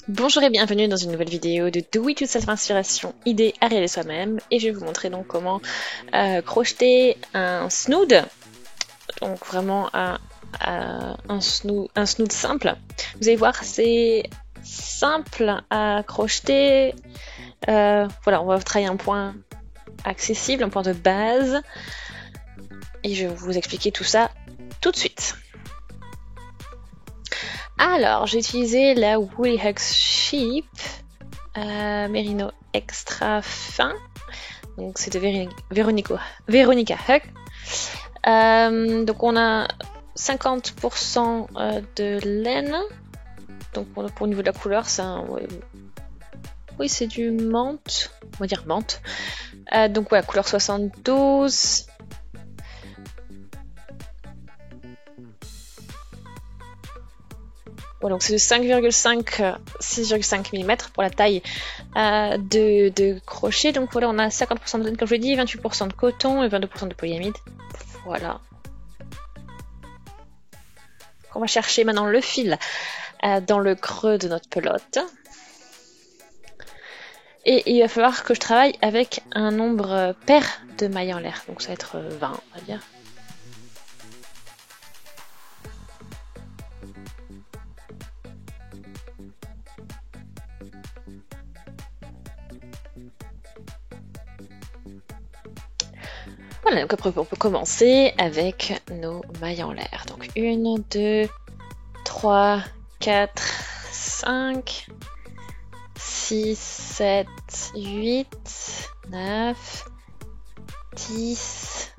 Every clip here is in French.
Bonjour et bienvenue dans une nouvelle vidéo de Do It Yourself Inspiration, idée à réaliser soi-même. Et je vais vous montrer donc comment crocheter un snood. Donc vraiment un snood simple. Vous allez voir, c'est simple à crocheter. Voilà, on va travailler un point accessible, un point de base. Et je vais vous expliquer tout ça tout de suite. Alors, j'ai utilisé la Woolly Hugs Sheep Merino extra fin. Donc, c'est de Veronica Hug. Donc, on a 50% de laine. Donc, pour le niveau de la couleur, c'est oui, c'est du menthe. On va dire menthe. Donc, voilà, couleur 72. Voilà, donc c'est de 5,5 6,5 mm pour la taille de crochet. Donc voilà, on a 50% de laine comme je l'ai dit, 28% de coton et 22% de polyamide. Voilà. On va chercher maintenant le fil dans le creux de notre pelote. Et il va falloir que je travaille avec un nombre pair de mailles en l'air. Donc ça va être 20, on va dire. Voilà, donc après on peut commencer avec nos mailles en l'air. Donc 1, 2, 3, 4, 5, 6, 7, 8, 9, 10,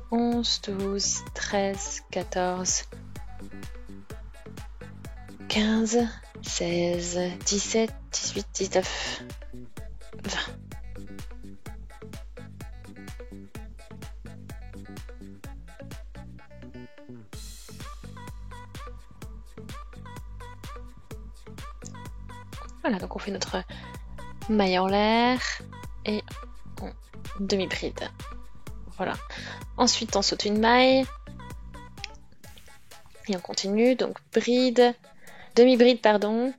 11, 12, 13, 14, 15, 16, 17, 18, 19, 20. Voilà, donc on fait notre maille en l'air et on demi-bride. Voilà. Ensuite, on saute une maille et on continue. Donc bride, demi-bride, pardon.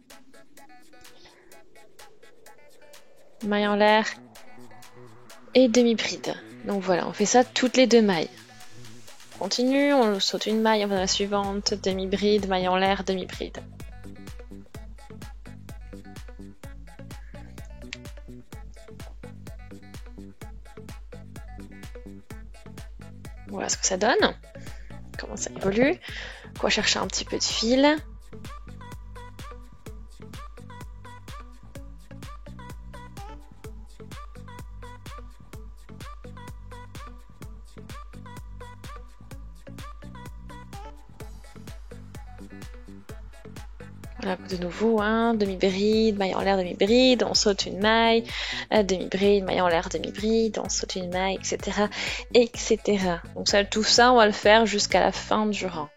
Maille en l'air et demi-bride. Donc voilà, on fait ça toutes les deux mailles. On continue, on saute une maille, on va dans la suivante, demi-bride, maille en l'air, demi-bride. Voilà ce que ça donne, comment ça évolue. On va chercher un petit peu de fil. Voilà, de nouveau, hein, demi-bride, maille en l'air, demi-bride, on saute une maille, demi-bride, maille en l'air, demi-bride, on saute une maille, etc., etc. Donc ça, tout ça, on va le faire jusqu'à la fin du rang.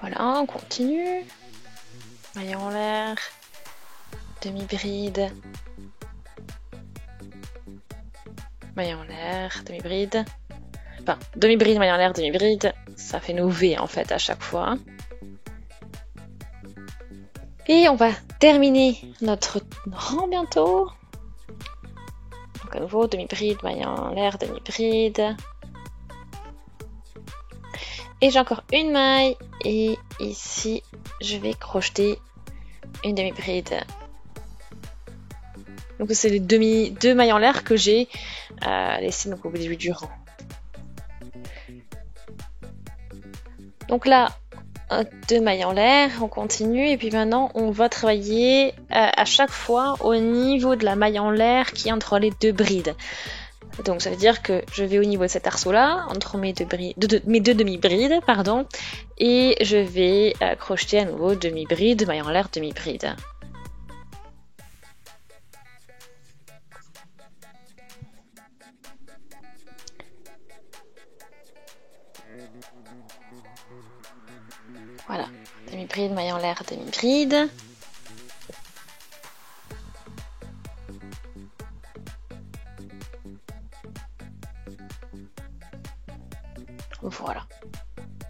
Voilà, on continue. Maille en l'air, demi-bride, maille en l'air, demi-bride. Enfin, demi-bride, maille en l'air, demi-bride. Ça fait nos V en fait à chaque fois. Et on va terminer notre rang bientôt. Donc à nouveau, demi-bride, maille en l'air, demi-bride. Et j'ai encore une maille et ici je vais crocheter une demi-bride. Donc c'est les deux mailles en l'air que j'ai laissées au début du rang. Donc là, 2 mailles en l'air, on continue et puis maintenant on va travailler à chaque fois au niveau de la maille en l'air qui est entre les deux brides. Donc ça veut dire que je vais au niveau de cet arceau là, entre mes deux demi-brides, pardon, et je vais crocheter à nouveau demi-bride, maille en l'air, demi-bride. Voilà, demi-bride, maille en l'air, demi-bride. Voilà.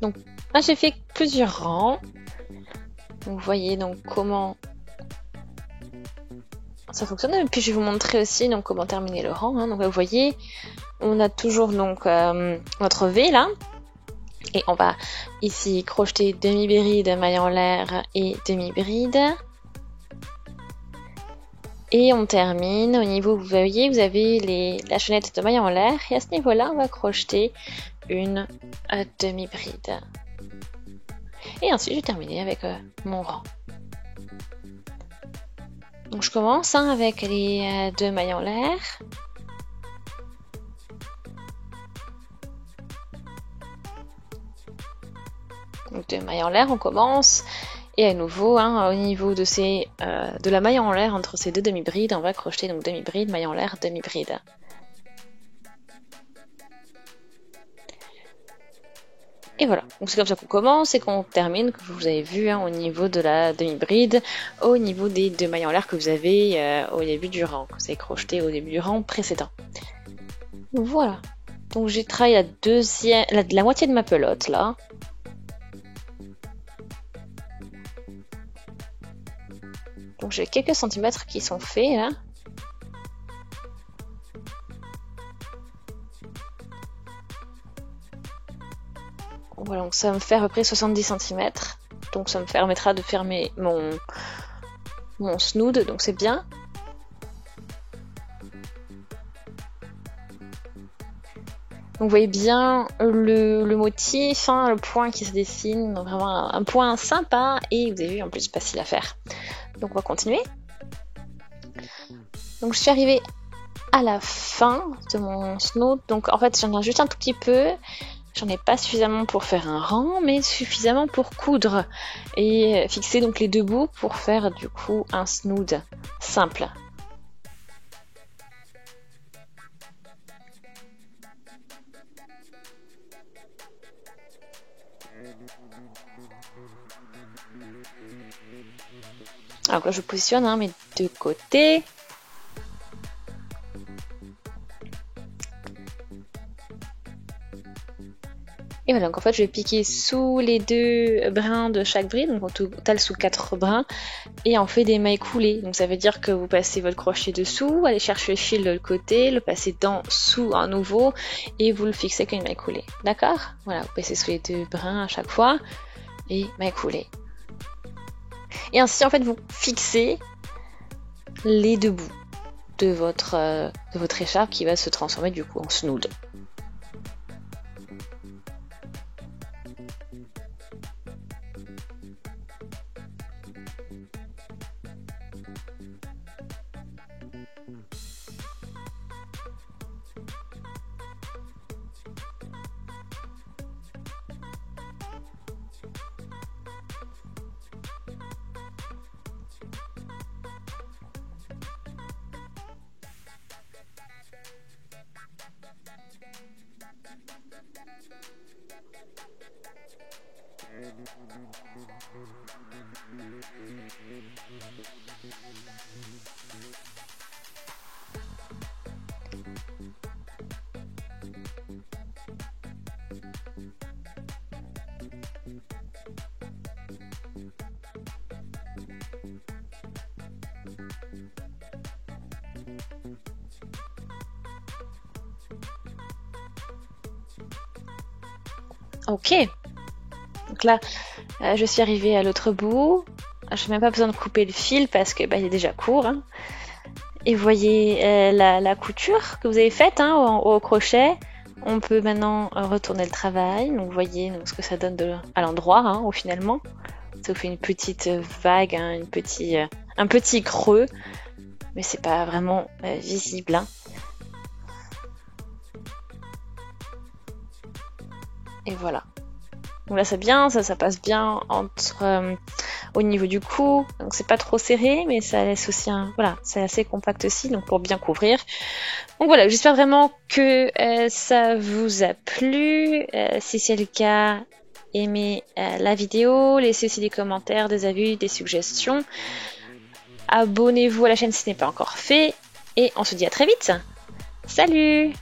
Donc là j'ai fait plusieurs rangs. Vous voyez donc comment ça fonctionne. Et puis je vais vous montrer aussi donc comment terminer le rang. Hein. Donc vous voyez, on a toujours donc notre V là. Et on va ici crocheter demi-bride, maille en l'air et demi-bride. Et on termine au niveau, vous voyez, vous avez la chaînette de maille en l'air. Et à ce niveau-là, on va crocheter une demi-bride. Et ensuite, je vais terminer avec mon rang. Donc je commence avec les 2 mailles en l'air. Donc 2 mailles en l'air, on commence. Et à nouveau, au niveau de la maille en l'air entre ces 2 demi-brides, on va crocheter donc demi-bride, maille en l'air, demi-bride. Et voilà, donc c'est comme ça qu'on commence et qu'on termine, comme vous avez vu, au niveau de la demi-bride, au niveau des 2 mailles en l'air que vous avez au début du rang, que vous avez crocheté au début du rang précédent. Voilà, donc j'ai travaillé la moitié de ma pelote là. Donc j'ai quelques centimètres qui sont faits là. Voilà, donc ça va me faire à peu près 70 cm. Donc ça me permettra de fermer mon snood, donc c'est bien. Donc vous voyez bien le motif, le point qui se dessine, donc vraiment un point sympa et vous avez vu en plus facile à faire. Donc on va continuer. Donc je suis arrivée à la fin de mon snood, donc en fait j'en ai juste un tout petit peu. J'en ai pas suffisamment pour faire un rang, mais suffisamment pour coudre et fixer donc les 2 bouts pour faire du coup un snood simple. Alors là je positionne mes 2 côtés. Et voilà, donc en fait je vais piquer sous les 2 brins de chaque bride, donc en total sous 4 brins, et on fait des mailles coulées. Donc ça veut dire que vous passez votre crochet dessous, allez chercher le fil de l'autre côté, le passez dessous à nouveau, et vous le fixez avec une maille coulée. D'accord? Voilà, vous passez sous les 2 brins à chaque fois, et maille coulée. Et ainsi en fait vous fixez les 2 bouts de votre écharpe qui va se transformer du coup en snood. Ok, donc là je suis arrivée à l'autre bout, je n'ai même pas besoin de couper le fil parce que il est déjà court. Et vous voyez la couture que vous avez faite au crochet. On peut maintenant retourner le travail, donc vous voyez ce que ça donne à l'endroit finalement. Ça vous fait une petite vague, un petit creux, mais c'est pas vraiment visible. Et voilà. Donc là c'est bien, ça passe bien au niveau du cou, donc c'est pas trop serré, mais ça laisse aussi c'est assez compact aussi, donc pour bien couvrir. Donc voilà, j'espère vraiment que ça vous a plu. Si c'est le cas, aimé la vidéo, laissez aussi des commentaires, des avis, des suggestions. Abonnez-vous à la chaîne si ce n'est pas encore fait. Et on se dit à très vite. Salut!